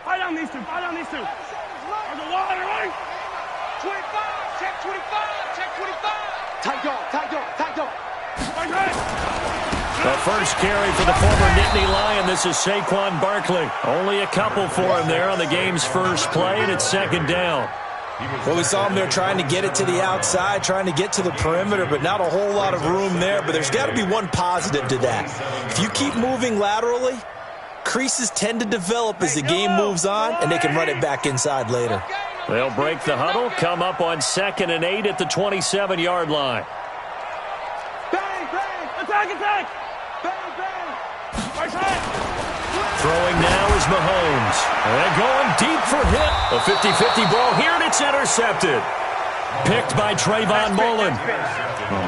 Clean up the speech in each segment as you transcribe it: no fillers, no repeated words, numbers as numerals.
Fight on these two. Fight on these two. There's a water, right? 25. Check 25. Check 25. Tight dog. Tight dog. Tight dog. Right, right. The first carry for the former Nittany Lion. This is Saquon Barkley. Only a couple for him there on the game's first play, and it's second down. Well, we saw him there trying to get it to the outside, trying to get to the perimeter, but not a whole lot of room there. But there's got to be one positive to that. If you keep moving laterally, creases tend to develop as the game moves on, and they can run it back inside later. They'll break the huddle, come up on 2nd and 8 at the 27-yard line. Bang, bang. Attack, attack. Bang, bang. Right side. Throwing now is Mahomes. And going deep for hit. A 50-50 ball here, and it's intercepted. Picked by Trayvon Mullen.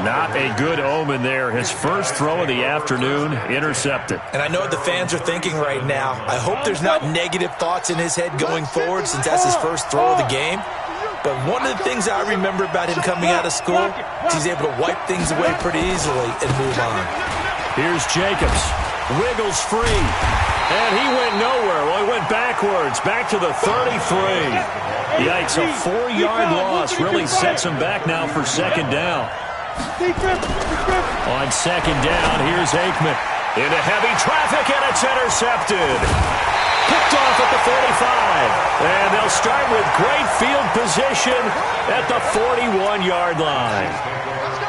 Not a good omen there. His first throw of the afternoon, intercepted. And I know what the fans are thinking right now. I hope there's not negative thoughts in his head going forward since that's his first throw of the game. But one of the things I remember about him coming out of school is he's able to wipe things away pretty easily and move on. Here's Jacobs. Wiggles free. And he went nowhere. Well, he went backwards, back to the 33. Yikes, a 4-yard loss really sets him back now for second down. On second down, here's Aikman. Into heavy traffic, and it's intercepted. Picked off at the 45. And they'll start with great field position at the 41-yard line.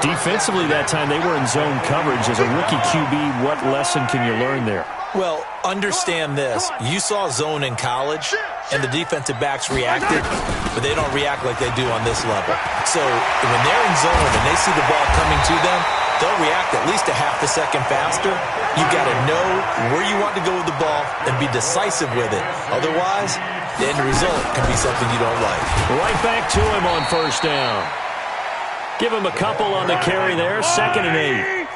Defensively that time, they were in zone coverage. As a rookie QB, what lesson can you learn there? Well, understand this. You saw zone in college, and the defensive backs reacted, but they don't react like they do on this level. So when they're in zone and they see the ball coming to them, they'll react at least a half a second faster. You've got to know where you want to go with the ball and be decisive with it. Otherwise, the end result can be something you don't like. Right back to him on first down. Give him a couple on the carry there, 2nd and 8.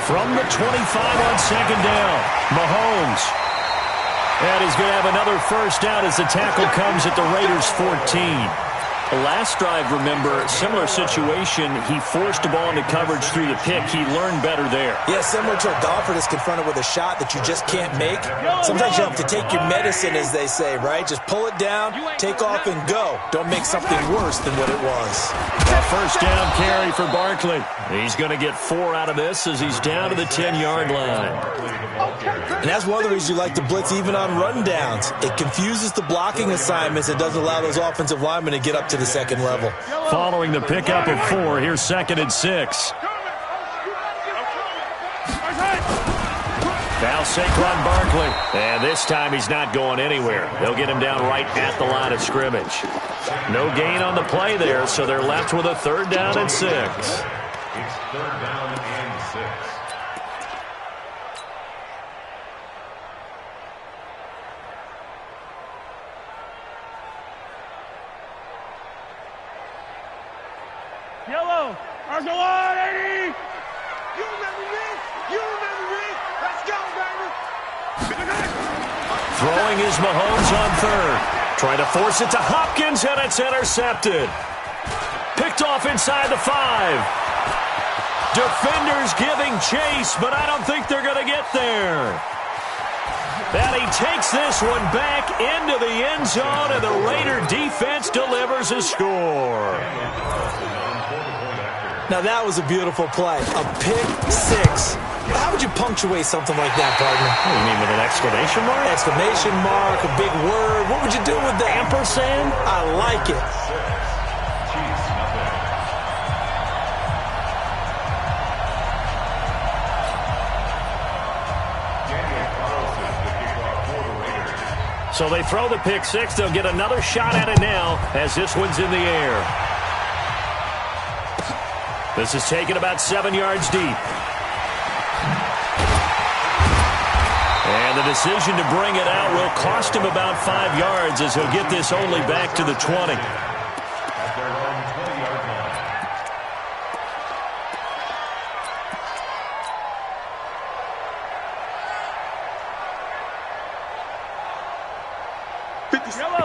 From the 25 on second down, Mahomes. And he's going to have another first down as the tackle comes at the Raiders' 14. Last drive, remember, similar situation. He forced the ball into coverage through the pick. He learned better there. Yeah, similar to a golfer that's confronted with a shot that you just can't make. Sometimes you have to take your medicine, as they say, right? Just pull it down, take off, and go. Don't make something worse than what it was. A first down carry for Barkley. He's going to get 4 out of this as he's down to the 10-yard line. And that's one of the reasons you like to blitz even on rundowns. It confuses the blocking assignments. It doesn't allow those offensive linemen to get up to the second level. Following the pickup of 4, here's 2nd and 6. Now Saquon Barkley. And this time he's not going anywhere. They'll get him down right at the line of scrimmage. No gain on the play there, so they're left with a 3rd down and 6. It's 3rd down and 6. Yellow. There's a lot, 80. You remember me? You remember me? Let's go, baby. Throwing is Mahomes on 3rd. Trying to force it to Hopkins, and it's intercepted. Picked off inside the 5. Defenders giving chase, but I don't think they're going to get there. And he takes this one back into the end zone, and the Raider defense delivers a score. Now, that was a beautiful play. A pick 6. How would you punctuate something like that, partner? Oh, you mean with an exclamation mark? Exclamation mark, a big word. What would you do with that? Ampersand? I like it. So they throw the pick 6. They'll get another shot at it now as this one's in the air. This is taken about 7 yards deep. And the decision to bring it out will cost him about 5 yards as he'll get this only back to the 20.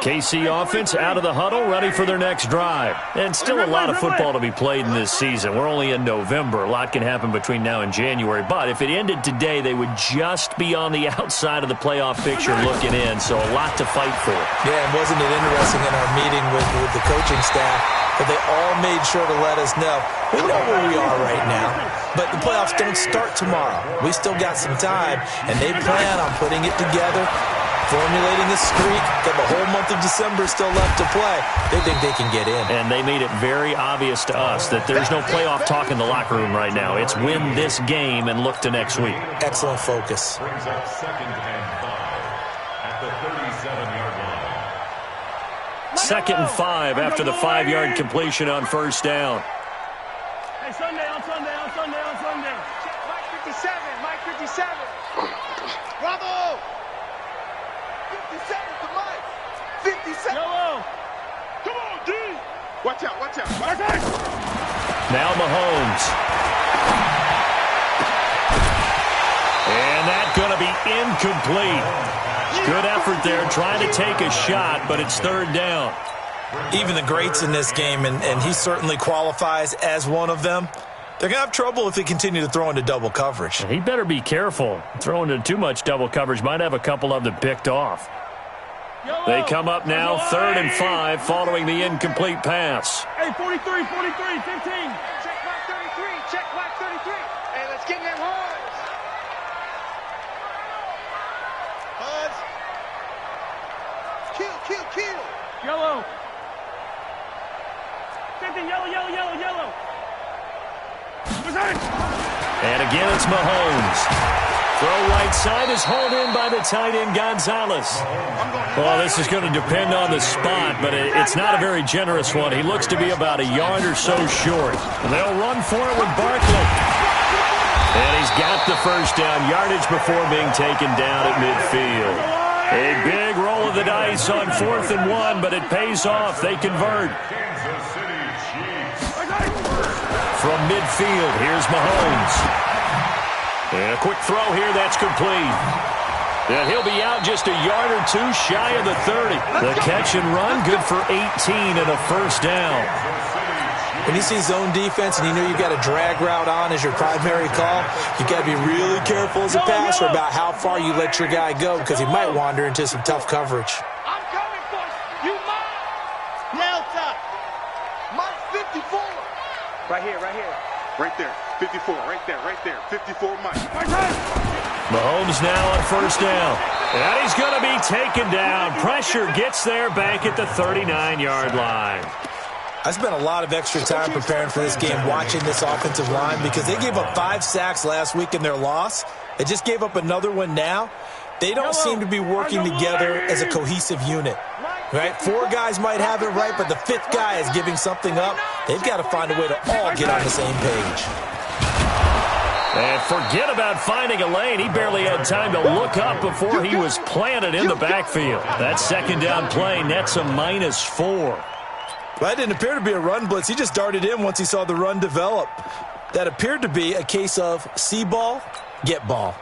KC offense out of the huddle, ready for their next drive. And still a lot of football to be played in this season. We're only in November. A lot can happen between now and January. But if it ended today, they would just be on the outside of the playoff picture looking in. So a lot to fight for. Yeah, and wasn't it interesting in our meeting with the coaching staff that they all made sure to let us know, we know where we are right now, but the playoffs don't start tomorrow. We still got some time, and they plan on putting it together, formulating a streak, got the whole month of December still left to play. They think they can get in. And they made it very obvious to us that there's no playoff talk in the locker room right now. It's win this game and look to next week. Excellent focus. Brings up 2nd and 5 at the 37-yard line. 2nd and 5 after the 5-yard completion on first down. Hey, Sunday, on Sunday, on Sunday, on Sunday. Mike 57, Mike 57. Bravo! 57 to Mike. 57. Yellow. Come on, D. Watch out, watch out. Watch out. Now Mahomes. And that's going to be incomplete. Good effort there, trying to take a shot, but it's 3rd down. Even the greats in this game, and he certainly qualifies as one of them, they're going to have trouble if they continue to throw into double coverage. He better be careful. Throwing into too much double coverage might have a couple of them picked off. They come up now, 3rd and 5, following the incomplete pass. Hey, 43, 43, 15. Check Mike 33, check Mike 33. Hey, let's get in that horns. Huds. Kill. Yellow. 15, yellow, yellow, yellow, yellow. And again, it's Mahomes. Throw right side is hauled in by the tight end, Gonzalez. Well, this is going to depend on the spot, but it's not a very generous one. He looks to be about a yard or so short. And they'll run for it with Barkley. And he's got the first down, yardage before being taken down at midfield. A big roll of the dice on 4th and 1, but it pays off. They convert. Kansas City Chiefs. From midfield, here's Mahomes. And a quick throw here, that's complete. And he'll be out just a yard or two shy of the 30. The catch and run, good for 18 and a first down. When you see zone defense and you know you've got a drag route on as your primary call, you've got to be really careful as a passer about how far you let your guy go because he might wander into some tough coverage. I'm coming for you. Mike. Delta. Mike 54. Right here. Right there. 54. Right there. 54 Mike. Mahomes now on first down. And he's going to be taken down. Pressure gets there back at the 39-yard line. I spent a lot of extra time preparing for this game watching this offensive line because they gave up 5 sacks last week in their loss. They just gave up another one now. They don't seem to be working together as a cohesive unit. Right? 4 guys might have it right, but the 5th guy is giving something up. They've got to find a way to all get on the same page. And forget about finding a lane. He barely had time to look up before he was planted in the backfield. That 2nd down play nets a -4. Well, that didn't appear to be a run blitz. He just darted in once he saw the run develop. That appeared to be a case of see ball, get ball.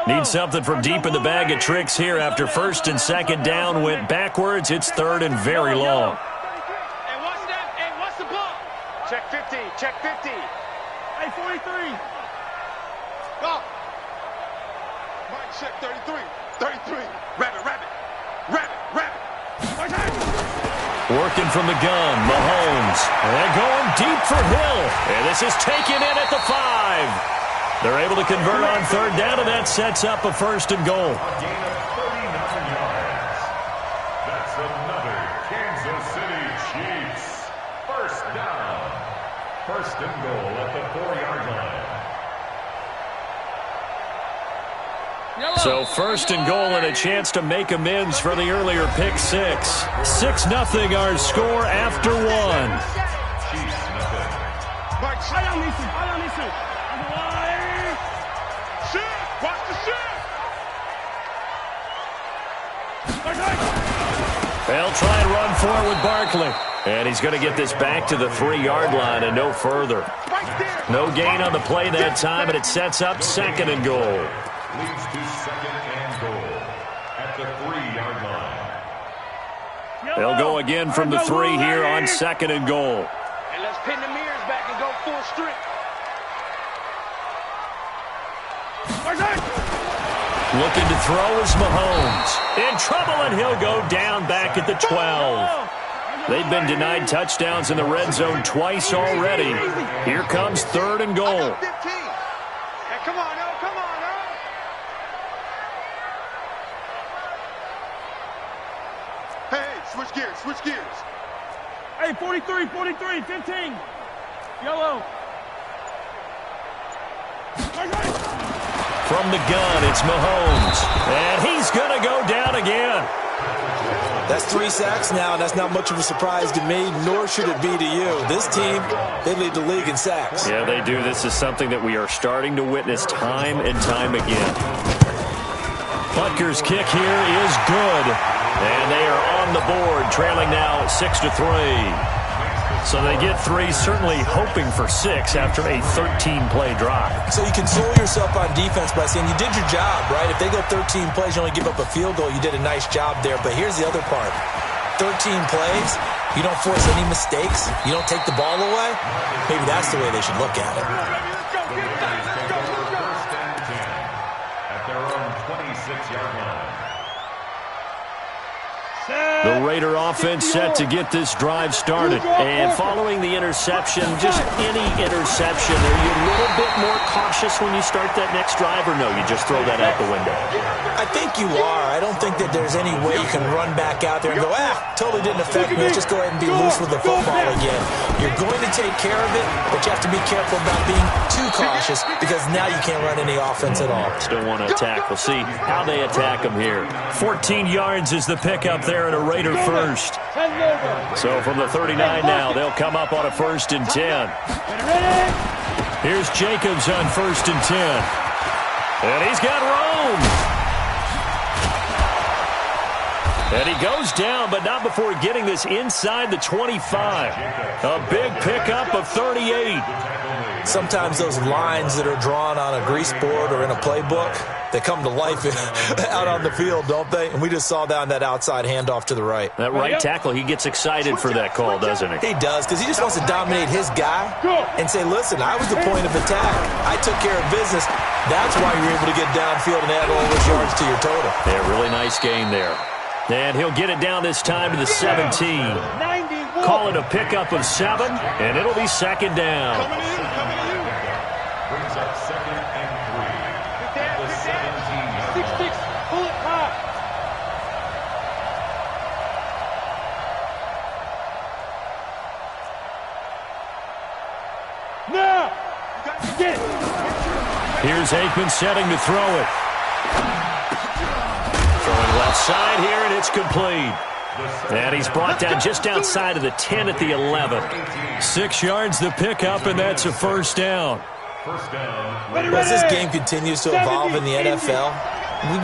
Need something from deep in the bag of tricks here after 1st and 2nd down went backwards. It's 3rd and very long. Hey, watch that. Hey, watch the ball. Check 50. Check 50. Hey, 43. Go. Mike, check 33. 33. Rabbit. Working from the gun, Mahomes. And going deep for Hill. And this is taken in at the 5. They're able to convert on 3rd down, and that sets up a 1st and goal. A gain of 39 yards. That's another Kansas City Chiefs. 1st down. 1st and goal at the 4-yard line. So 1st and goal and a chance to make amends for the earlier pick 6. 6-0 our score after 1. Chiefs nothing. Mike, I don't need to. shoot. Watch the shoot. They'll try and run for it with Barkley. And he's going to get this back to the 3-yard line and no further. No gain on the play that time, and it sets up 2nd and goal. Leads to 2nd and goal at the 3-yard line. They'll go again from the 3 here on 2nd and goal. And let's pin the mirrors back and go full strip. Looking to throw is Mahomes. In trouble, and he'll go down back at the 12. They've been denied touchdowns in the red zone twice already. Here comes 3rd and goal. Hey, come on, Earl. Come on, Earl. Hey, switch gears. Switch gears. Hey, 43, 15. Yellow. From the gun, it's Mahomes. And he's going to go down again. That's 3 sacks now, and that's not much of a surprise to me, nor should it be to you. This team, they lead the league in sacks. Yeah, they do. This is something that we are starting to witness time and time again. Butker's kick here is good. And they are on the board, trailing now 6-3. So they get 3, certainly hoping for 6 after a 13-play drive. So you console yourself on defense by saying you did your job, right? If they go 13 plays, you only give up a field goal, you did a nice job there. But here's the other part. 13 plays, you don't force any mistakes, you don't take the ball away. Maybe that's the way they should look at it. First and 10 at their own 26-yard line. The Raider offense set to get this drive started. And following the interception, just any interception, are you a little bit more cautious when you start that next drive, or no, you just throw that out the window? I think you are. I don't think that there's any way you can run back out there and go, totally didn't affect me. Let's just go ahead and be loose with the football again. You're going to take care of it, but you have to be careful about being too cautious because now you can't run any offense at all. Still want to attack. We'll see how they attack them here. 14 yards is the pickup there and a Raider first. So from the 39 now, they'll come up on a 1st and 10. Here's Jacobs on 1st and 10. And he's got room. And he goes down, but not before getting this inside the 25. A big pickup of 38. Sometimes those lines that are drawn on a grease board or in a playbook, they come to life out on the field, don't they? And we just saw that on that outside handoff to the right. That right tackle, he gets excited for that call, doesn't he? He does, because he just wants to dominate his guy and say, listen, I was the point of attack. I took care of business. That's why you're able to get downfield and add all those yards to your total. Yeah, really nice gain there. And he'll get it down this time to the 17. Call it a pickup of 7, and it'll be 2nd down. Brings up 2nd and 3 at the 17-yard line. Pull it high. Now! Get it! Here's Aikman setting to throw it. Throwing left side here, and it's complete. And he's brought down just outside of the 10 at the 11. 6 yards the pickup, and that's a 1st down. As this game continues to evolve in the NFL,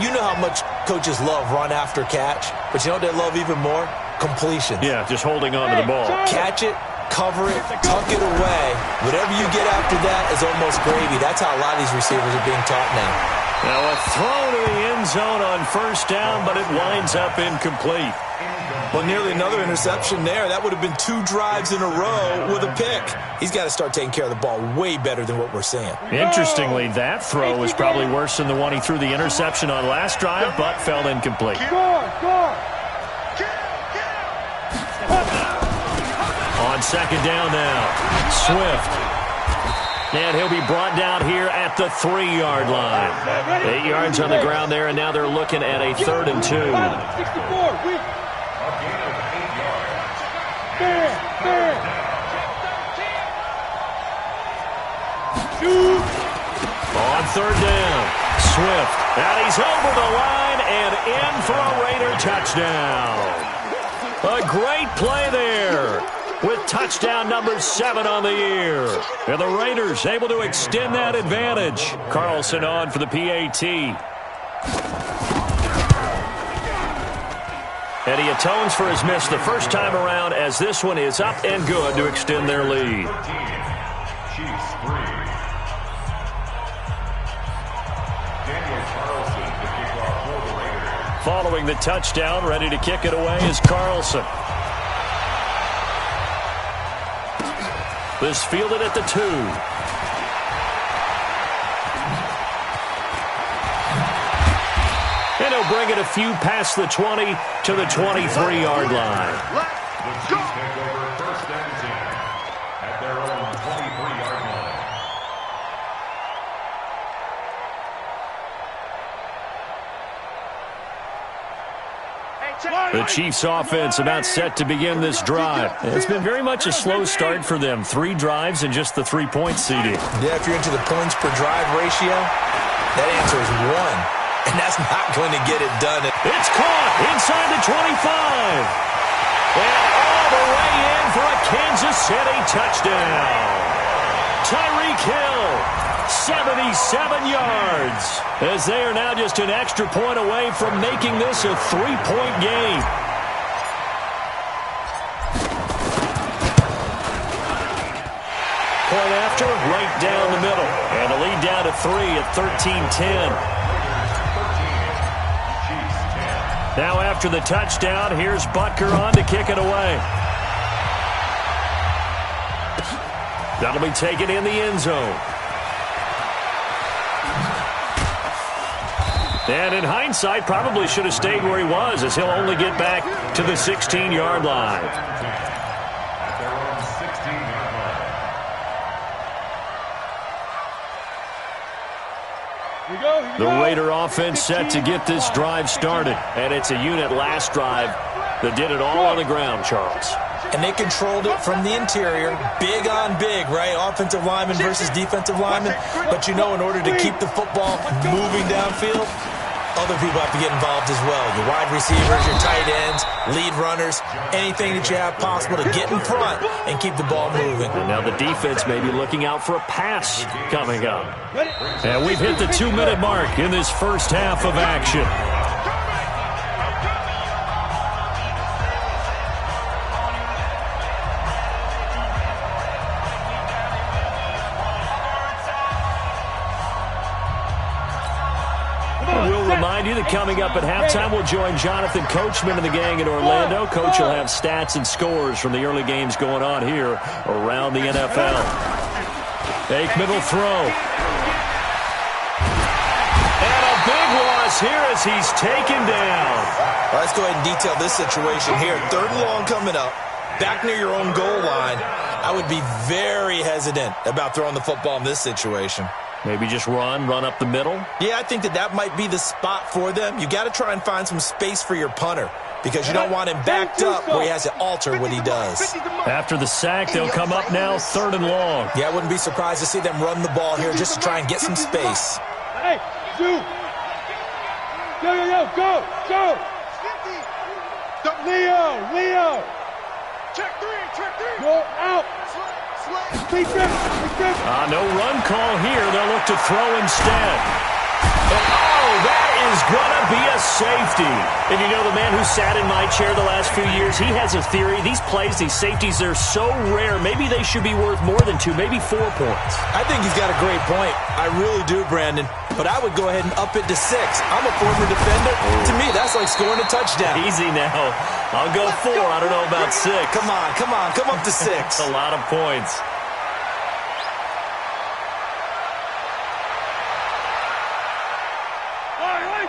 you know how much coaches love run after catch, but you know what they love even more? Completions. Yeah, just holding on to the ball. Catch it, cover it, tuck it away. Whatever you get after that is almost gravy. That's how a lot of these receivers are being taught now. Now a throw to the end zone on 1st down, but it winds up incomplete. Well, nearly another interception there. That would have been 2 drives in a row with a pick. He's got to start taking care of the ball way better than what we're seeing. Interestingly, that throw was probably worse than the one he threw the interception on last drive, but fell incomplete. On 2nd down now, Swift. And he'll be brought down here at the 3-yard line. 8 yards on the ground there, and now they're looking at a 3rd and 2. A gain of 8 yards. On 3rd down, Swift. And he's over the line and in for a Raider touchdown. A great play there, with touchdown number 7 on the year. And the Raiders able to extend that advantage. Carlson on for the PAT. And he atones for his miss the first time around as this one is up and good to extend their lead. 13, Chiefs 3. Daniel Carlson to kick off for the Raiders. Following the touchdown, ready to kick it away is Carlson. This fielded at the 2. And he'll bring it a few past the 20 to the 23-yard line. The Chiefs take over 1st and 10 at their own 23-yard line. The Chiefs offense about set to begin this drive. It's been very much a slow start for them. 3 drives and just the 3-point seeding. Yeah, if you're into the points per drive ratio, that answer is 1. And that's not going to get it done. It's caught inside the 25. And all the way in for a Kansas City touchdown. Tyreek Hill, 77 yards. As they are now just an extra point away from making this a 3-point game. Point after, right down the middle. And the lead down to 3 at 13-10. Now after the touchdown, here's Butker on to kick it away. That'll be taken in the end zone. And in hindsight, probably should have stayed where he was, as he'll only get back to the 16-yard line. At their own 16-yard line. The Raider offense set to get this drive started. And it's a unit last drive that did it all on the ground, Charles. And they controlled it from the interior. Big on big, right? Offensive lineman versus defensive lineman. But you know, in order to keep the football moving downfield, other people have to get involved as well. Your wide receivers, your tight ends, lead runners, anything that you have possible to get in front and keep the ball moving. And now the defense may be looking out for a pass coming up. And we've hit the 2-minute mark in this first half of action. Remind you that coming up at halftime, we'll join Jonathan Coachman and the gang in Orlando. Coach will have stats and scores from the early games going on here around the NFL. Aikman will throw. And a big loss here as he's taken down. Well, let's go ahead and detail this situation here. 3rd and long coming up. Back near your own goal line. I would be very hesitant about throwing the football in this situation. Maybe just run up the middle? Yeah, I think that might be the spot for them. You got to try and find some space for your punter because you don't want him backed up where he has to alter what he does. After the sack, they'll come up now 3rd and long. Yeah, I wouldn't be surprised to see them run the ball here just to try and get some space. Hey, shoot! Yo, go! Leo! Check three! Go out! No run call here. They'll look to throw instead. And that is going to be a safety. And you know, the man who sat in my chair the last few years, he has a theory. These plays, these safeties, they're so rare. Maybe they should be worth more than 2, maybe 4 points. I think he's got a great point. I really do, Brandon. But I would go ahead and up it to 6. I'm a former defender. To me, that's like scoring a touchdown. Easy now. I'll go 4. I don't know about 6. Come on. Come up to 6. A lot of points.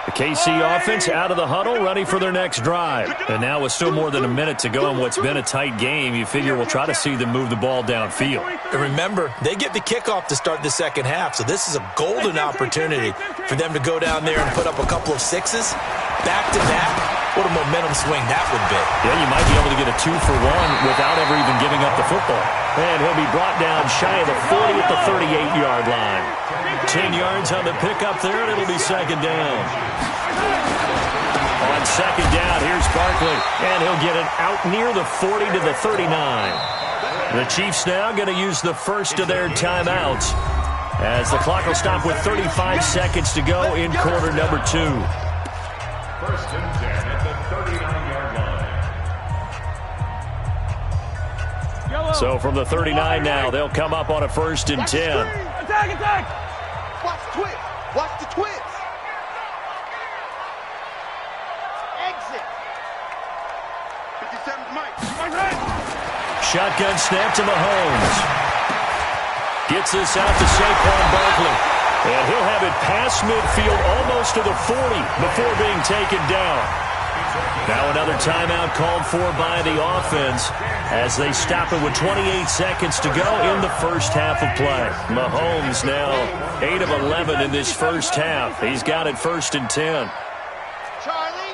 The KC offense out of the huddle, ready for their next drive. And now with still more than a minute to go in what's been a tight game, you figure we'll try to see them move the ball downfield. And remember, they get the kickoff to start the second half, so this is a golden opportunity for them to go down there and put up a couple of 6s back-to-back. What a momentum swing that would be. Yeah, you might be able to get a 2-for-1 without ever even giving up the football. And he'll be brought down shy of the 40 at the 38-yard line. 10 yards on the pickup there, and it'll be 2nd down. On 2nd down, here's Barkley, and he'll get it out near the 40 to the 39. The Chiefs now going to use the first of their timeouts as the clock will stop with 35 seconds to go in quarter number 2. 1st and 10 at the 39-yard line. So from the 39 now, they'll come up on a 1st and 10. Attack, attack! Watch the twist. Watch the twist. Exit. 57's Mike. Shotgun snap to Mahomes. Gets this out to Saquon Barkley. And he'll have it past midfield almost to the 40 before being taken down. Now another timeout called for by the offense as they stop it with 28 seconds to go in the first half of play. Mahomes now 8 of 11 in this first half. He's got it 1st and 10. Charlie.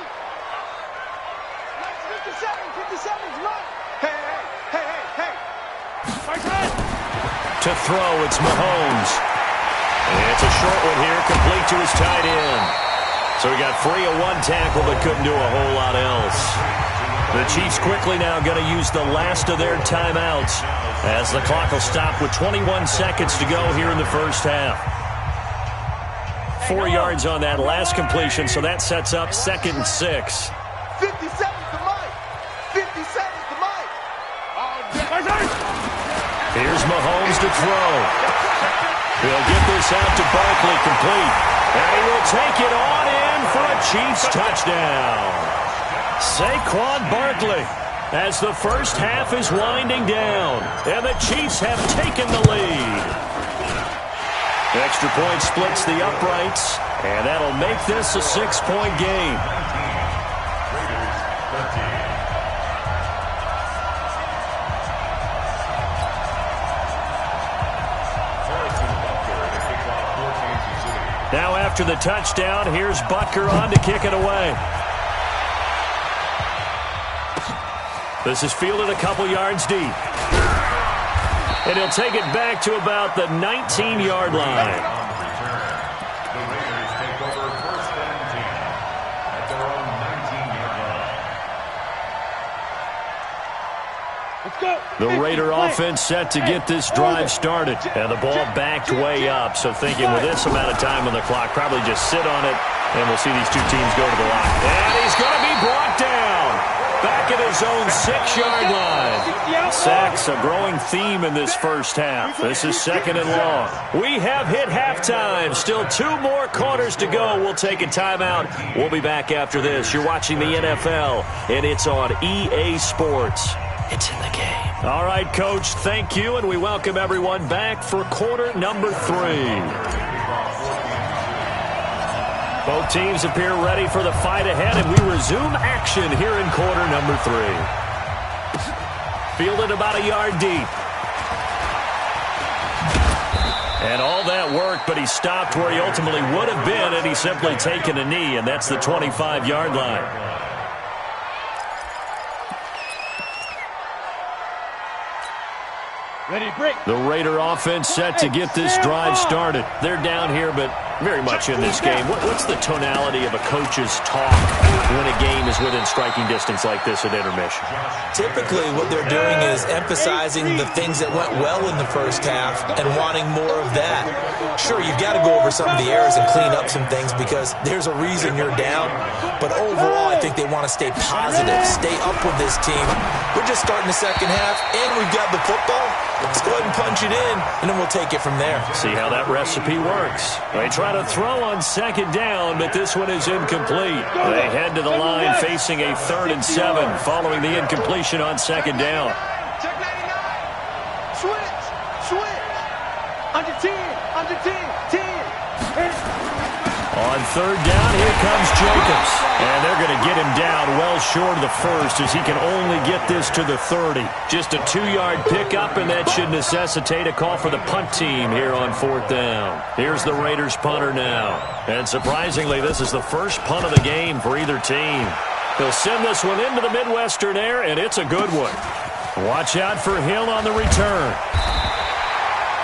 57's Mike. Hey. To throw, it's Mahomes. It's a short one here, complete to his tight end. So he got free of one tackle but couldn't do a whole lot else. The Chiefs quickly now going to use the last of their timeouts as the clock will stop with 21 seconds to go here in the first half. 4 yards on that last completion, so that sets up 2nd and 6. 57's the Mike. 57's the Mike. Here's Mahomes to throw. He'll get this out to Barkley, complete. And he will take it on in for a Chiefs touchdown. Saquon Barkley as the first half is winding down. And the Chiefs have taken the lead. Extra point splits the uprights. And that'll make this a 6-point game. Now after the touchdown, here's Butker on to kick it away. This is fielded a couple yards deep. And he'll take it back to about the 19-yard line. The Raiders take over 1st and 10 at their own 19-yard line. Let's go. The Raider offense set to get this drive started. And the ball backed way up. So thinking with this amount of time on the clock, probably just sit on it. And we'll see these two teams go to the line. And he's going to be brought down. Back at his own 6-yard line. Sacks, a growing theme in this first half. This is 2nd and long. We have hit halftime. Still 2 more quarters to go. We'll take a timeout. We'll be back after this. You're watching the NFL, and it's on EA Sports. It's in the game. All right, Coach, thank you, and we welcome everyone back for quarter number 3. Both teams appear ready for the fight ahead, and we resume action here in quarter number 3. Fielded about a yard deep. And all that work, but he stopped where he ultimately would have been had he simply taken a knee, and that's the 25-yard line. Ready, break. The Raider offense set to get this drive started. They're down here, but very much in this game. What's the tonality of a coach's talk when a game is within striking distance like this at intermission? Typically, what they're doing is emphasizing the things that went well in the first half and wanting more of that. Sure, you've got to go over some of the errors and clean up some things because there's a reason you're down. But overall, I think they want to stay positive, stay up with this team. We're just starting the second half, and we've got the football. Let's go ahead and punch it in, and then we'll take it from there. See how that recipe works. They try to throw on 2nd down, but this one is incomplete. They head to the line facing a 3rd and 7 following the incompletion on 2nd down. Check 99. Switch. Under 10. 10. On 3rd down, here comes Jacobs. And they're going to get him down well short of the 1st as he can only get this to the 30. Just a 2-yard pickup, and that should necessitate a call for the punt team here on 4th down. Here's the Raiders punter now. And surprisingly, this is the first punt of the game for either team. He'll send this one into the Midwestern air, and it's a good one. Watch out for Hill on the return.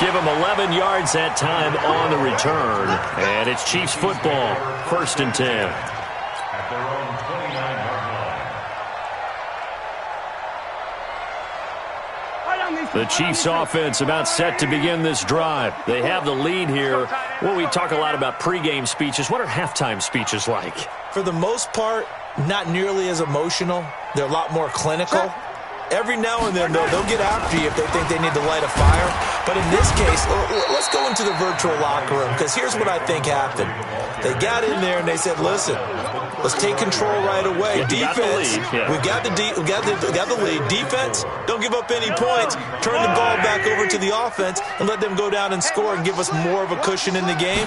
Give him 11 yards that time on the return. And it's Chiefs football, 1st and 10. At their own 29-yard line. The Chiefs offense about set to begin this drive. They have the lead here. Well, we talk a lot about pregame speeches. What are halftime speeches like? For the most part, not nearly as emotional. They're a lot more clinical. Every now and then, though, they'll get after you if they think they need to light a fire. But in this case, let's go into the virtual locker room, because here's what I think happened. They got in there and they said, listen, let's take control right away. Defense, we've got the lead. Defense, don't give up any points. Turn the ball back over to the offense and let them go down and score and give us more of a cushion in the game.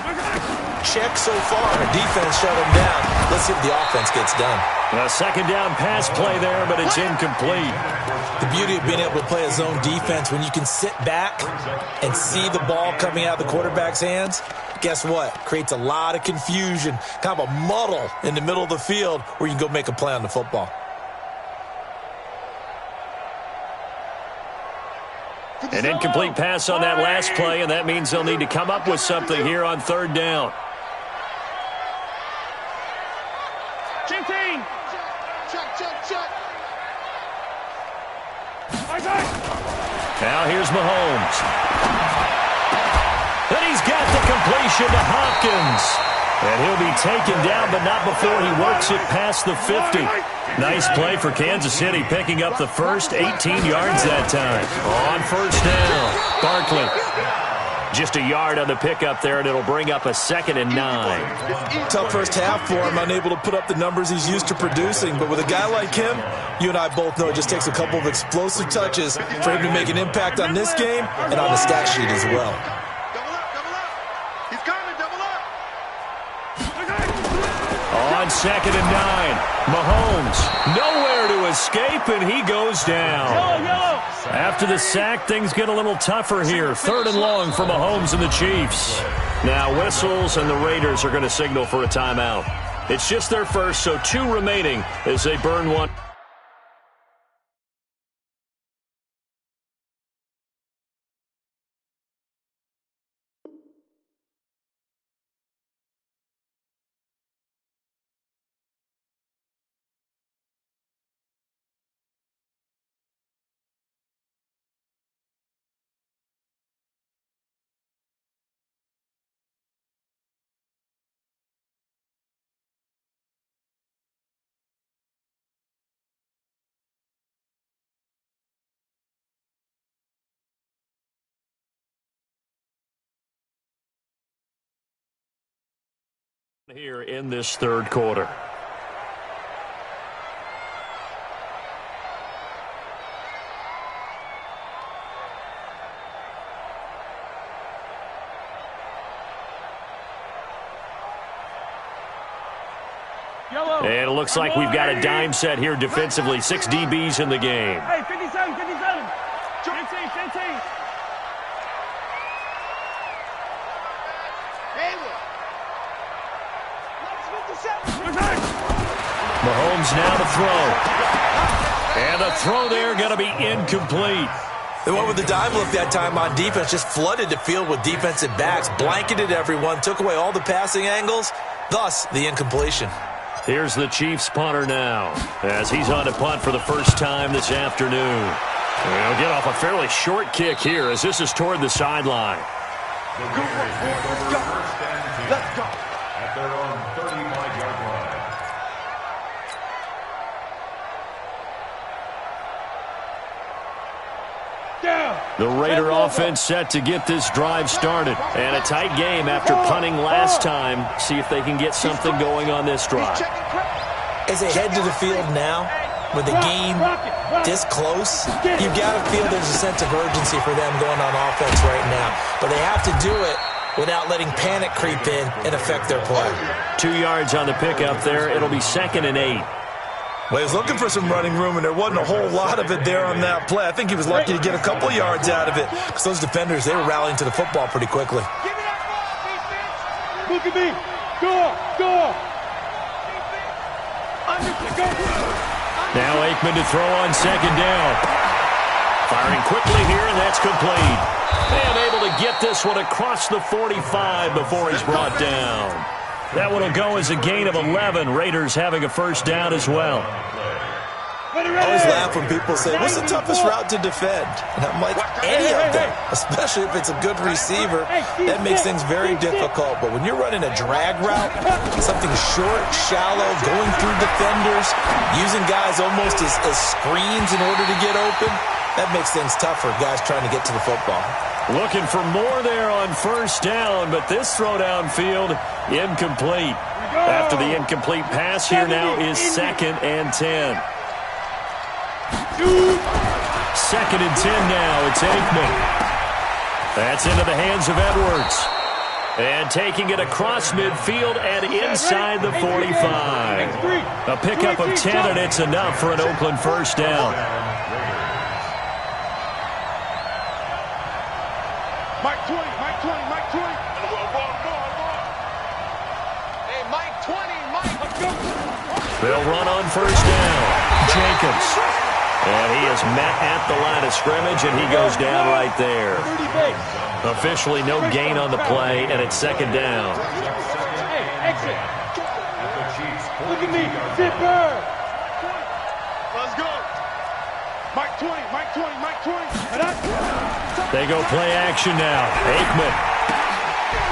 Check so far. Defense shut them down. Let's see if the offense gets done. A second down pass play there, but it's incomplete. The beauty of being able to play a zone defense, when you can sit back and see the ball coming out of the quarterback's hands, guess what? Creates a lot of confusion, kind of a muddle in the middle of the field where you can go make a play on the football. An incomplete pass on that last play, and that means they'll need to come up with something here on third down. Now here's Mahomes. And he's got the completion to Hopkins. And he'll be taken down, but not before he works it past the 50. Nice play for Kansas City, picking up the first 18 yards that time. On first down, Barkley. Just a yard on the pickup there, and it'll bring up a 2nd and 9. Tough first half for him, unable to put up the numbers he's used to producing. But with a guy like him, you and I both know it just takes a couple of explosive touches for him to make an impact on this game and on the stat sheet as well. On 2nd and 9, Mahomes nowhere to escape, and he goes down. After the sack, things get a little tougher here. 3rd and long for Mahomes and the Chiefs. Now whistles, and the Raiders are going to signal for a timeout. It's just their first, so 2 remaining as they burn one. Here in this third quarter. And it looks like we've got a dime set here defensively. 6 DBs in the game. Hey, 57, 57. 15. Mahomes now to throw. And the throw there going to be incomplete. They went with the dime look that time on defense, just flooded the field with defensive backs, blanketed everyone, took away all the passing angles, thus the incompletion. Here's the Chiefs punter now, as he's on to punt for the first time this afternoon. He'll get off a fairly short kick here as this is toward the sideline. Let's go. At their own 35-yard line. The Raider offense set to get this drive started. And a tight game after punting last time. See if they can get something going on this drive. As they head to the field now, with the game this close, you've got to feel there's a sense of urgency for them going on offense right now. But they have to do it without letting panic creep in and affect their play. 2 yards on the pickup there. It'll be 2nd and 8. Well, he was looking for some running room, and there wasn't a whole lot of it there on that play. I think he was lucky to get a couple yards out of it because those defenders, they were rallying to the football pretty quickly. Give me that ball, defense. Look at me. Go. Now Aikman to throw on 2nd down. Firing quickly here, and that's complete. And able to get this one across the 45 before he's brought down. That one will go as a gain of 11. Raiders having a first down as well. I always laugh when people say, what's the toughest route to defend? And I'm like, any of them, especially if it's a good receiver. That makes things very difficult. But when you're running a drag route, something short, shallow, going through defenders, receivers, using guys almost as screens in order to get open. That makes things tough for guys trying to get to the football. Looking for more there on first down, but this throw downfield, incomplete. After the incomplete pass, here now is 2nd and 10. 2nd and 10 now. It's Aikman. That's into the hands of Edwards. And taking it across midfield and inside the 45. A pickup of 10, and it's enough for an Oakland first down. Mike 20, Mike 20, Mike 20. Hey, Mike 20, Mike. Let's go. They'll run on first down. Jacobs. And he is met at the line of scrimmage, and he goes down right there. Officially no gain on the play, and it's 2nd down. Hey, exit. Look at me. Zipper. Let's go. Mike 20, Mike 20, Mike 20. They go play action now. Aikman.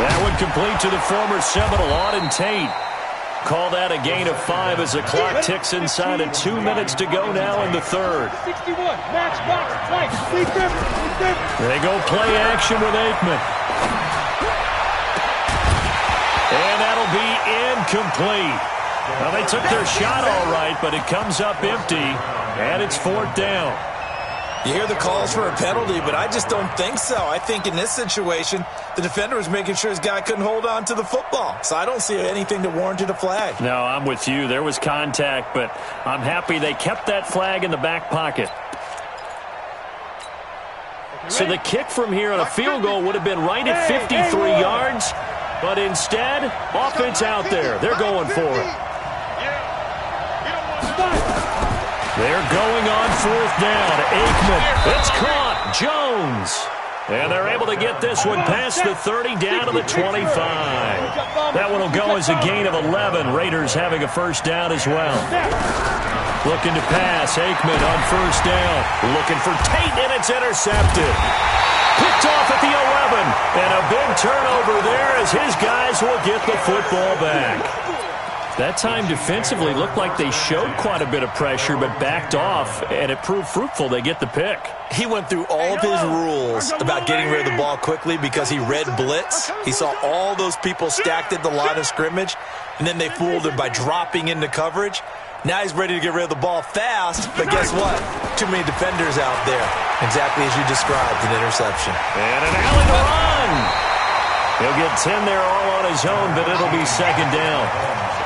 That one complete to the former Seminole, Auden Tate. Call that a gain of 5 as the clock ticks inside of 2 minutes to go now in the 3rd. 61. Match box. Flight. Sleep them. They go play action with Aikman. And that'll be incomplete. Well, they took their shot all right, but it comes up empty, and it's 4th down. You hear the calls for a penalty, but I just don't think so. I think in this situation, the defender was making sure his guy couldn't hold on to the football. So I don't see anything that warranted a flag. No, I'm with you. There was contact, but I'm happy they kept that flag in the back pocket. So the kick from here on a field goal would have been right at 53 yards, but instead, offense out there. They're going for it. They're going on 4th down. Aikman. It's caught. Jones. And they're able to get this one past the 30 down to the 25. That one will go as a gain of 11. Raiders having a first down as well. Looking to pass. Aikman on first down. Looking for Tate, and it's intercepted. Picked off at the 11. And a big turnover there as his guys will get the football back. That time defensively looked like they showed quite a bit of pressure but backed off, and it proved fruitful. They get the pick. He went through all of his rules about getting rid of the ball quickly because he read blitz. He saw all those people stacked at the line of scrimmage, and then they fooled him by dropping into coverage. Now he's ready to get rid of the ball fast, but guess what? Too many defenders out there. Exactly as you described, an interception. And an alley to run. He'll get 10 there all on his own, but it'll be 2nd down.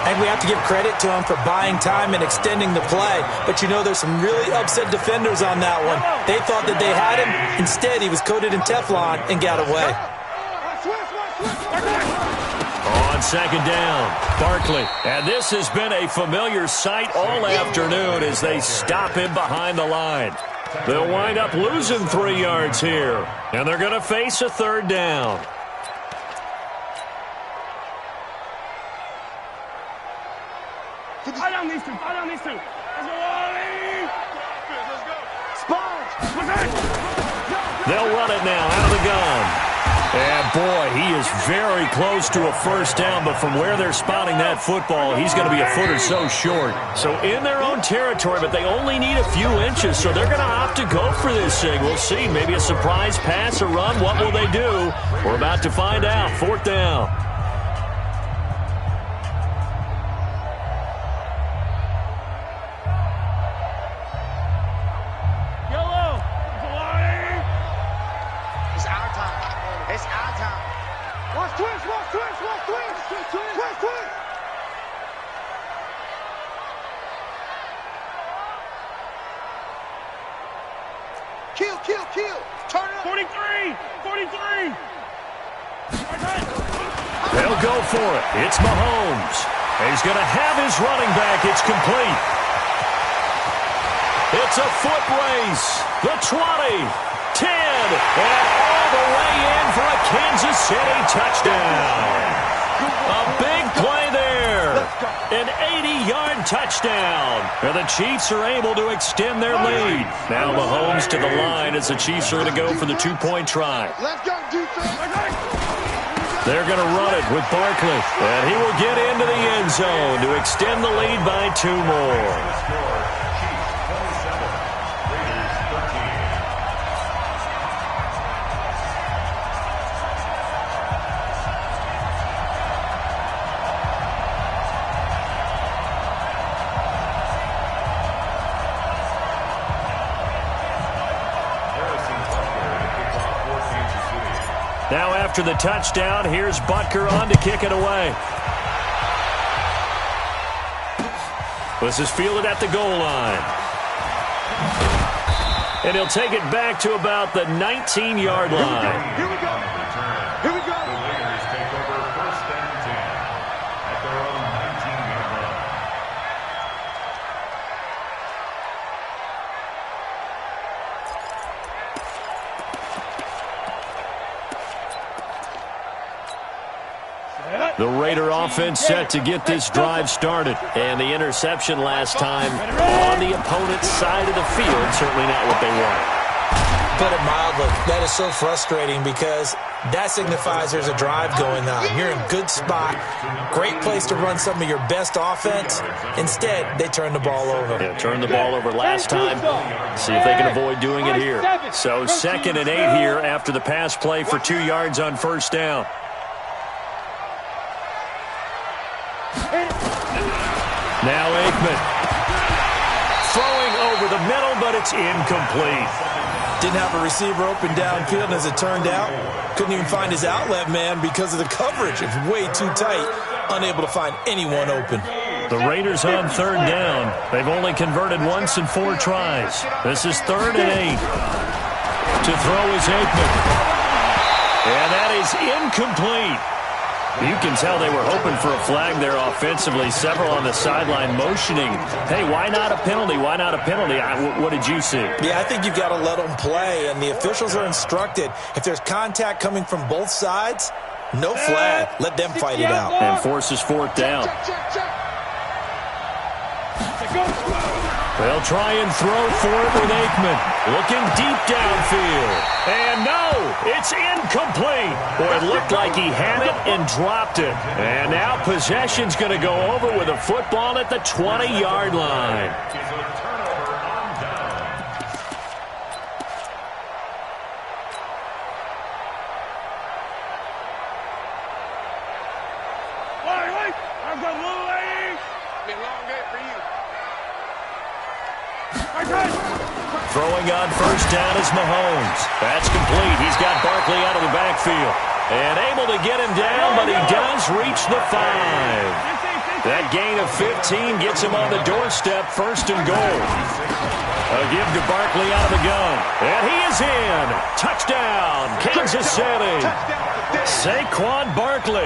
And we have to give credit to him for buying time and extending the play. But you know, there's some really upset defenders on that one. They thought that they had him. Instead, he was coated in Teflon and got away. On 2nd down, Barkley. And this has been a familiar sight all afternoon as they stop him behind the line. They'll wind up losing 3 yards here. And they're going to face a 3rd down. Fire down these two. Fire down these two. Let's go. Sponge. They'll run it now out of the gun. And, boy, he is very close to a first down, but from where they're spotting that football, he's going to be a foot or so short. So in their own territory, but they only need a few inches, so they're going to opt to go for this thing. We'll see. Maybe a surprise pass or run. What will they do? We're about to find out. 4th down. Kill. Turn it up. 43. They'll go for it. It's Mahomes. He's going to have his running back. It's complete. It's a foot race. The 20, 10, and all the way in for a Kansas City touchdown. A big play there. An 80-yard touchdown. And the Chiefs are able to extend their lead. Now Mahomes to the line as the Chiefs are going to go for the 2-point try. Let's go, defense. They're going to run it with Barkley. And he will get into the end zone to extend the lead by 2 more. Now after the touchdown, here's Butker on to kick it away. This is fielded at the goal line. And he'll take it back to about the 19-yard line. Here we go. Here we go. The Raiders take over 1st and 10 at their own 19-yard line. The Raider offense set to get this drive started. And the interception last time on the opponent's side of the field. Certainly not what they wanted. Put it mildly, that is so frustrating because that signifies there's a drive going on. You're in a good spot. Great place to run some of your best offense. Instead, they turn the ball over. Yeah, turned the ball over last time. See if they can avoid doing it here. So 2nd and 8 here after the pass play for 2 yards on 1st down. Now Aikman. Throwing over the middle, but it's incomplete. Didn't have a receiver open downfield, and as it turned out, couldn't even find his outlet man because of the coverage. It's way too tight, unable to find anyone open. The Raiders on 3rd down. They've only converted once in 4 tries. This is 3rd and 8. To throw is Aikman. And that is incomplete. You can tell they were hoping for a flag there offensively. Several on the sideline motioning, hey, why not a penalty? Why not a penalty? What did you see? Yeah, I think you've got to let them play, and the officials are instructed. If there's contact coming from both sides, no flag. Let them fight it out. And forces 4th down. They'll try and throw for it with Aikman. Looking deep downfield. And no, it's incomplete. Boy, it looked like he had it and dropped it. And now possession's going to go over with a football at the 20-yard line. Wait. I've got a little lady. Be a long day for you. Throwing on 1st down is Mahomes. That's complete. He's got Barkley out of the backfield. And able to get him down, but he does reach the 5. That gain of 15 gets him on the doorstep, 1st and goal. A give to Barkley out of the gun. And he is in. Touchdown, Kansas City. Saquon Barkley.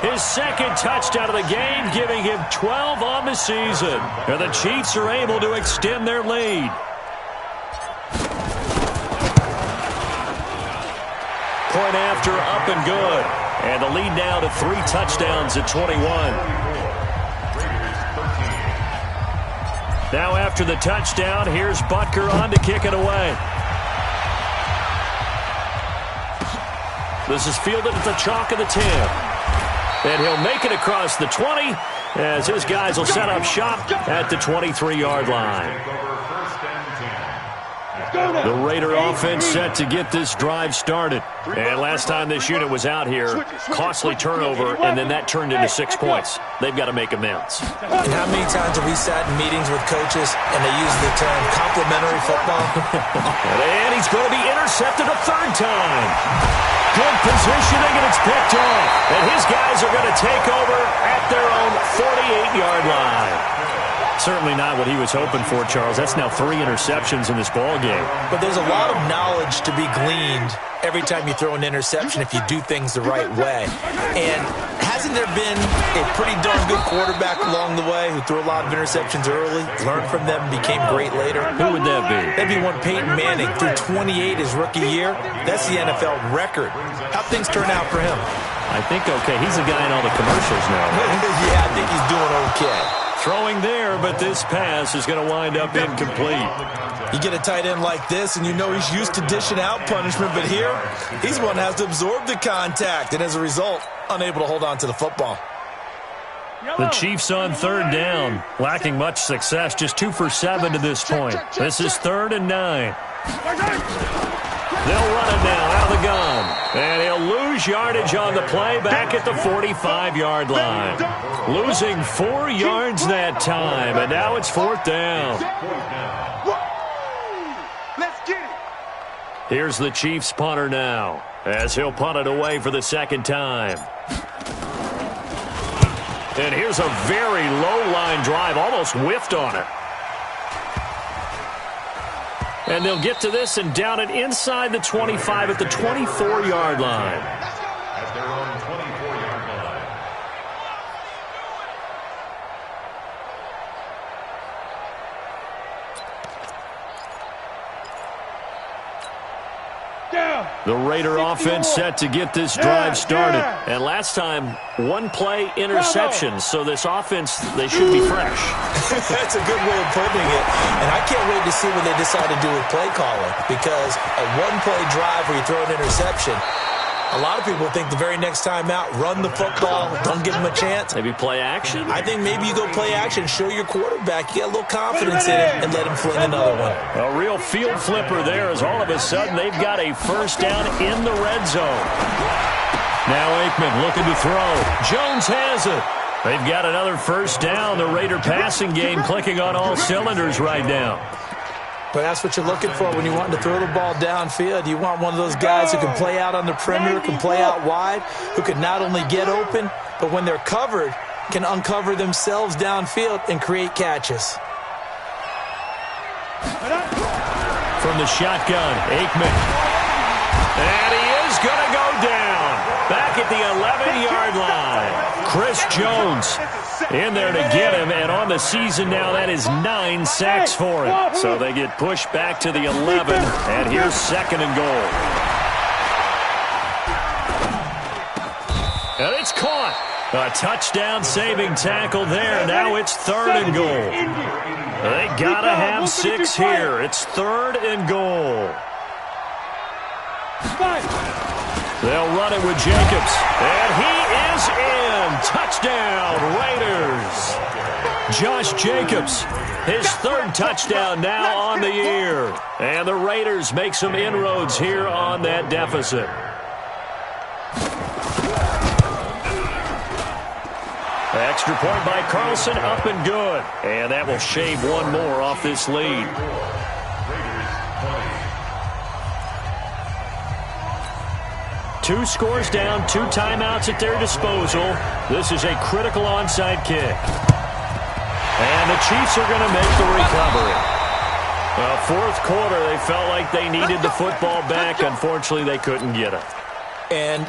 His 2nd touchdown of the game, giving him 12 on the season. And the Chiefs are able to extend their lead. Point after, up and good. And the lead now to 3 touchdowns at 21. Now after the touchdown, here's Butker on to kick it away. This is fielded at the chalk of the 10. And he'll make it across the 20 as his guys will set up shop at the 23-yard line. The Raider offense set to get this drive started. And last time this unit was out here, costly turnover, and then that turned into 6 points. They've got to make amends. And how many times have we sat in meetings with coaches and they use the term complimentary football? And he's going to be intercepted a 3rd time. Good positioning, and it's picked off. And his guys are going to take over at their own 48-yard line. Certainly not what he was hoping for, Charles. That's now 3 interceptions in this ball game. But there's a lot of knowledge to be gleaned every time you throw an interception if you do things the right way. And hasn't there been a pretty darn good quarterback along the way who threw a lot of interceptions early, learned from them, became great later? Who would that be? That'd be one Peyton Manning, threw 28 his rookie year. That's the NFL record. How'd things turn out for him? I think okay. He's a guy in all the commercials now, right? Yeah, I think he's doing okay. Throwing there, but this pass is going to wind up incomplete. You get a tight end like this, and you know he's used to dishing out punishment, but here, he's the one that has to absorb the contact, and as a result, unable to hold on to the football. The Chiefs on third down, lacking much success, just 2 for 7 to this point. This is 3rd and 9. They'll run it now out of the gun. And he'll lose yardage on the play back at the 45-yard line. Losing 4 yards that time, and now it's 4th down. Let's get it. Here's the Chiefs punter now, as he'll punt it away for the 2nd time. And here's a very low-line drive, almost whiffed on it. And they'll get to this and down it inside the 25 at the 24-yard line. At their own 24-yard line. The Raider offense set to get this drive started. And last time, 1-play interception. So this offense, they should be fresh. That's a good way of putting it. And I can't wait to see what they decide to do with play calling. Because a 1-play drive where you throw an interception, a lot of people think the very next time out, run the football, don't give them a chance. Maybe play action? I think maybe you go play action, show your quarterback, you get a little confidence in it, and let him fling another one. A real field flipper there as all of a sudden they've got a 1st down in the red zone. Now Aikman looking to throw. Jones has it. They've got another 1st down. The Raider passing game clicking on all cylinders right now. But that's what you're looking for when you want to throw the ball downfield. You want one of those guys who can play out on the perimeter, can play out wide, who can not only get open, but when they're covered, can uncover themselves downfield and create catches. From the shotgun, Aikman. And he is going to go down. Back at the 11-yard line. Chris Jones in there to get him, and on the season now, that is 9 sacks for him. So they get pushed back to the 11, and here's 2nd and goal. And it's caught. A touchdown-saving tackle there. Now it's 3rd and goal. They got to have 6 here. It's 3rd and goal. They'll run it with Jacobs. And he is in. Touchdown, Raiders. Josh Jacobs, his 3rd touchdown now on the year. And the Raiders make some inroads here on that deficit. Extra point by Carlson, up and good. And that will shave 1 more off this lead. 2 scores down, 2 timeouts at their disposal. This is a critical onside kick. And the Chiefs are going to make the recovery. 4th quarter, they felt like they needed the football back. Unfortunately, they couldn't get it. And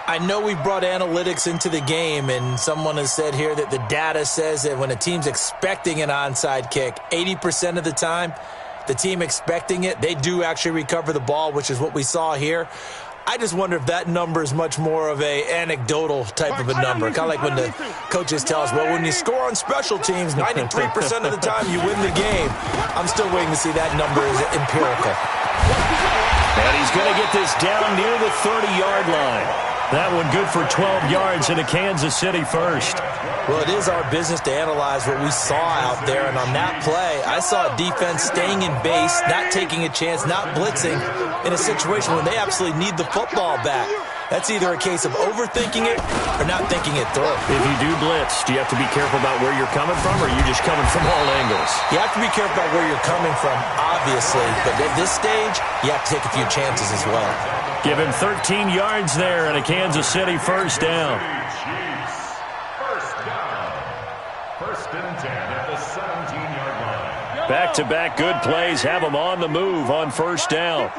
I know we brought analytics into the game, and someone has said here that the data says that when a team's expecting an onside kick, 80% of the time, the team expecting it, they do actually recover the ball, which is what we saw here. I just wonder if that number is much more of a anecdotal type of a number. Kind of like when the coaches tell us, well, when you score on special teams, 93% of the time you win the game. I'm still waiting to see that number is empirical. And he's going to get this down near the 30-yard line. That one good for 12 yards into Kansas City 1st. Well, it is our business to analyze what we saw out there, and on that play, I saw a defense staying in base, not taking a chance, not blitzing, in a situation when they absolutely need the football back. That's either a case of overthinking it or not thinking it through. If you do blitz, do you have to be careful about where you're coming from, or are you just coming from all angles? You have to be careful about where you're coming from, obviously, but at this stage, you have to take a few chances as well. Give him 13 yards there and a Kansas City 1st down. First down. 1st and 10 at the 17-yard line. Back-to-back good plays have them on the move on 1st down.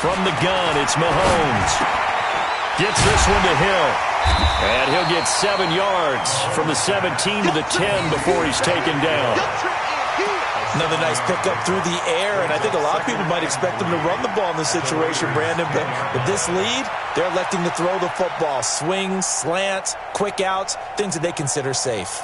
From the gun, it's Mahomes. Gets this one to Hill. And he'll get 7 yards from the 17 to the 10 before he's taken down. Another nice pickup through the air, and I think a lot of people might expect them to run the ball in this situation, Brandon, but with this lead, they're electing to throw the football. Swings, slants, quick outs, things that they consider safe.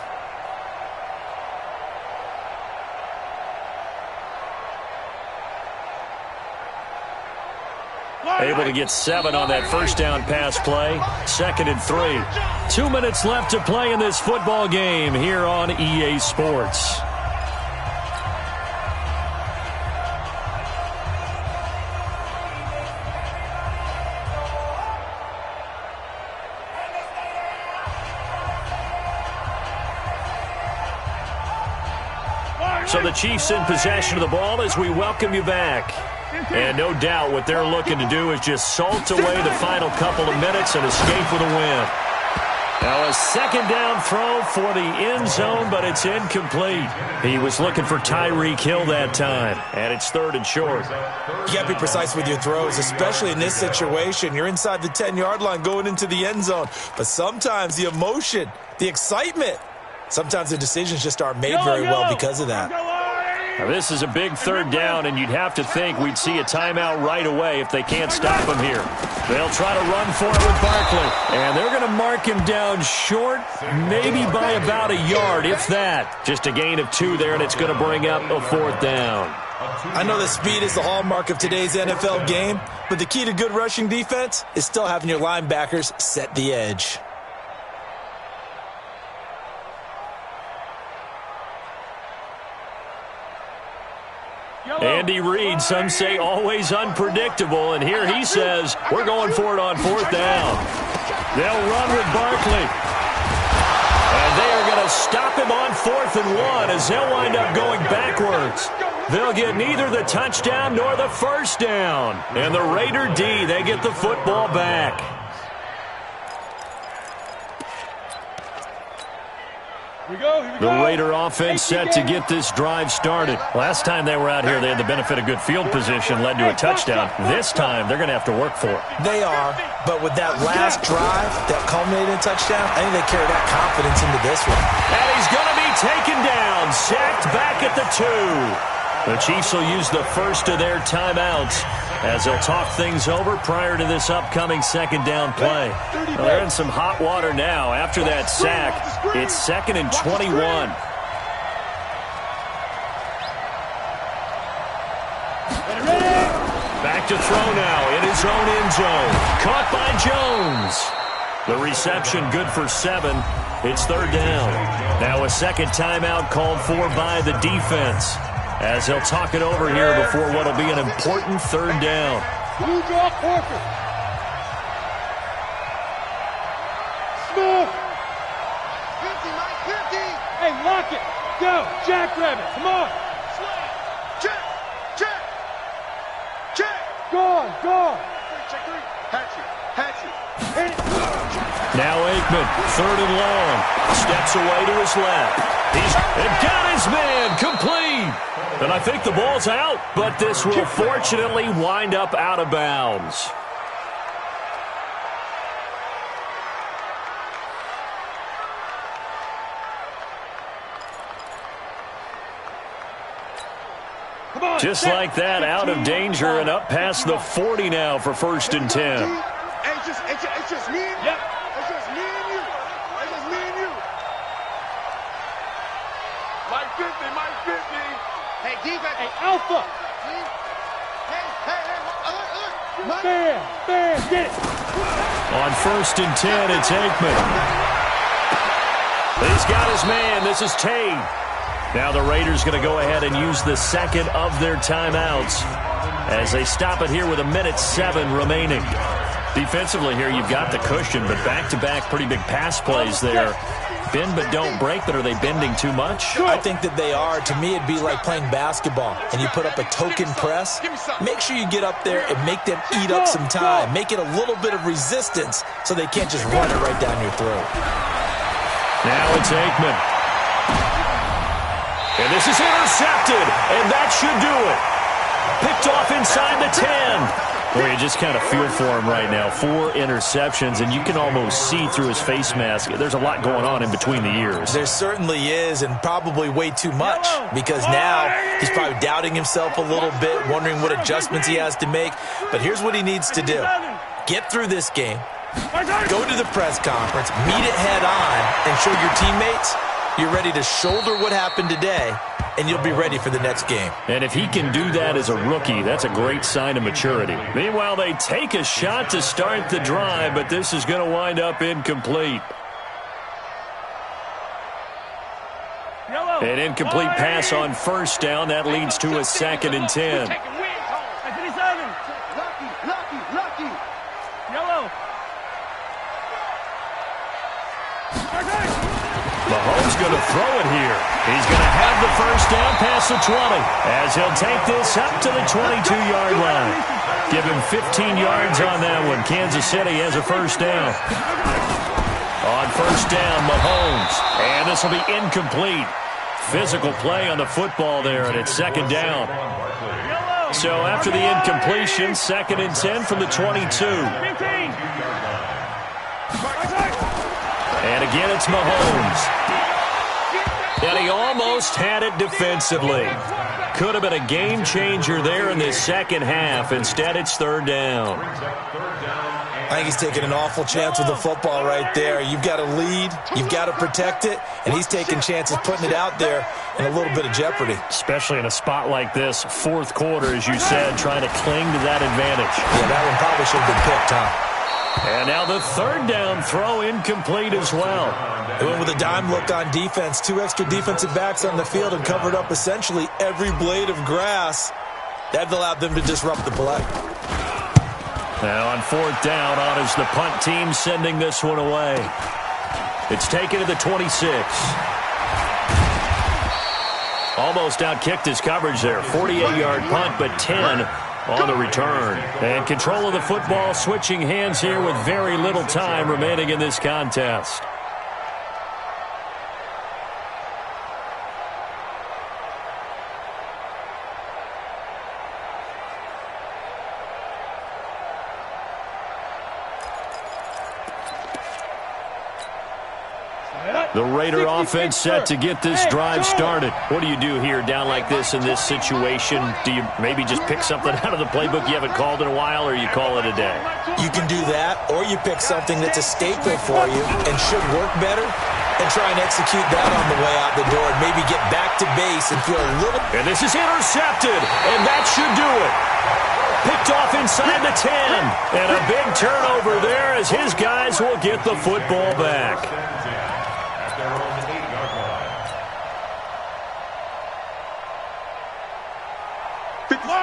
Able to get 7 on that first down pass play. 2nd and 3. 2 minutes left to play in this football game here on EA Sports. So the Chiefs in possession of the ball as we welcome you back. And no doubt what they're looking to do is just salt away the final couple of minutes and escape with a win. Now a 2nd down throw for the end zone, but it's incomplete. He was looking for Tyreek Hill that time, and it's 3rd and short. You got to be precise with your throws, especially in this situation. You're inside the 10-yard line going into the end zone, but sometimes the emotion, the excitement, sometimes the decisions just aren't made very well because of that. Now this is a big 3rd down, and you'd have to think we'd see a timeout right away if they can't stop him here. They'll try to run for it with Barkley, and they're going to mark him down short, maybe by about a yard, if that. Just a gain of 2 there, and it's going to bring up a 4th down. I know that speed is the hallmark of today's NFL game, but the key to good rushing defense is still having your linebackers set the edge. Andy Reid, some say always unpredictable, and here he says we're going for it on 4th down. They'll run with Barkley. And they are going to stop him on 4th and 1 as they'll wind up going backwards. They'll get neither the touchdown nor the first down. And the Raider D, they get the football back. The Raider offense set to get this drive started. Last time they were out here, they had the benefit of good field position, led to a touchdown. This time, they're going to have to work for it. They are, but with that last drive that culminated in a touchdown, I think they carry that confidence into this one. And he's going to be taken down, sacked back at the 2. The Chiefs will use the first of their timeouts as they'll talk things over prior to this upcoming 2nd down play. Well, they're in some hot water now. After that sack, it's 2nd and 21. Back to throw now in his own end zone. Caught by Jones. The reception good for 7. It's 3rd down. Now a 2nd timeout called for by the defense, as they'll talk it over here before what will be an important 3rd down. Blue draw Corker. Smith. 50, Mike, 50. Hey, lock it. Go. Jackrabbit. Come on. Check. Check. Check. Gone. Gone. Check 3. Hatchet. Hit it. Now Aikman, 3rd and long. Steps away to his left. He's got his man complete. And I think the ball's out, but this will fortunately wind up out of bounds. Just like that, out of danger and up past the 40 now for 1st and 10. It's just me and you. Yep. It's just me and you. It's just me and you. Mike 50. Hey, defense. Hey, Alpha. Hey. Bam, get it. On 1st and 10, it's Aikman. He's got his man. This is Tate. Now the Raiders going to go ahead and use the 2nd of their timeouts as they stop it here with 1:07 remaining. Defensively here, you've got the cushion, but back-to-back pretty big pass plays there. Bend but don't break, but are they bending too much? I think that they are. To me, it'd be like playing basketball, and you put up a token press. Make sure you get up there and make them eat up some time. Make it a little bit of resistance so they can't just run it right down your throat. Now it's Aikman. And this is intercepted, and that should do it. Picked off inside the 10. Well, you just kind of feel for him right now. 4 interceptions, and you can almost see through his face mask. There's a lot going on in between the ears. There certainly is, and probably way too much, because now he's probably doubting himself a little bit, wondering what adjustments he has to make. But here's what he needs to do. Get through this game, go to the press conference, meet it head on, and show your teammates you're ready to shoulder what happened today, and you'll be ready for the next game. And if he can do that as a rookie, that's a great sign of maturity. Meanwhile, they take a shot to start the drive, but this is going to wind up incomplete. An incomplete pass on first down. That leads to a 2nd and 10. Mahomes going to throw it here. He's going to have the first down past the 20 as he'll take this up to the 22-yard line. Give him 15 yards on that one. Kansas City has a first down. On first down, Mahomes. And this will be incomplete. Physical play on the football there, and it's 2nd down. So after the incompletion, 2nd and 10 from the 22. And again, it's Mahomes. And he almost had it defensively. Could have been a game changer there in this second half. Instead, it's 3rd down. I think he's taking an awful chance with the football right there. You've got to lead, you've got to protect it, and he's taking chances putting it out there in a little bit of jeopardy. Especially in a spot like this, 4th quarter, as you said, trying to cling to that advantage. Yeah, that one probably should have been picked, huh? And now the 3rd down throw incomplete as well. They went with a dime look on defense. 2 extra defensive backs on the field and covered up essentially every blade of grass. That allowed them to disrupt the play. Now on 4th down, on is the punt team sending this one away. It's taken to the 26. Almost outkicked his coverage there. 48-yard punt, but 10 on the return. And control of the football switching hands here with very little time remaining in this contest. The Raider offense set to get this drive started. What do you do here down like this in this situation? Do you maybe just pick something out of the playbook you haven't called in a while, or you call it a day? You can do that, or you pick something that's a staple for you and should work better and try and execute that on the way out the door and maybe get back to base and feel a little... And this is intercepted, and that should do it. Picked off inside the 10. And a big turnover there as his guys will get the football back.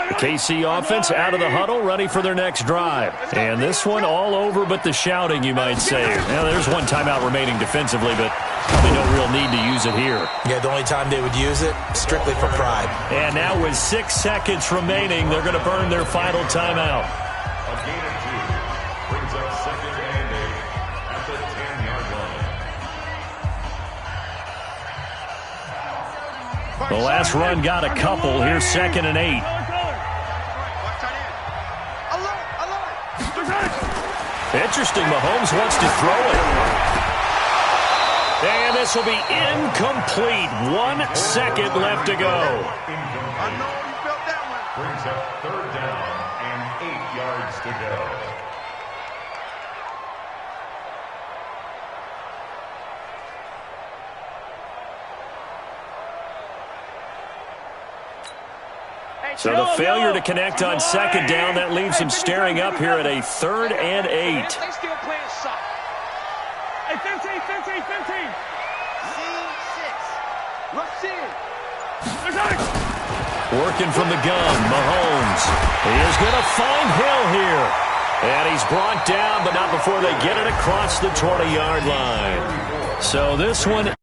The KC offense out of the huddle, ready for their next drive. And this one all over but the shouting, you might say. Now, there's one timeout remaining defensively, but probably no real need to use it here. Yeah, the only time they would use it, strictly for pride. And now with 6 seconds remaining, they're going to burn their final timeout. A gain of 2 brings up 2nd and 8 at the 10-yard line. The last run got a couple. Here's 2nd and 8. Interesting. Mahomes wants to throw it. And this will be incomplete. 1 second left to go. I know you felt that one. Brings up 3rd down and 8 yards to go. So the failure to connect on 2nd down, that leaves him staring up here at a 3rd and 8. They still playing soft. Hey, 15. C6. Rush in. Working from the gun, Mahomes. He is going to find Hill here. And he's brought down, but not before they get it across the 20-yard line. So this one...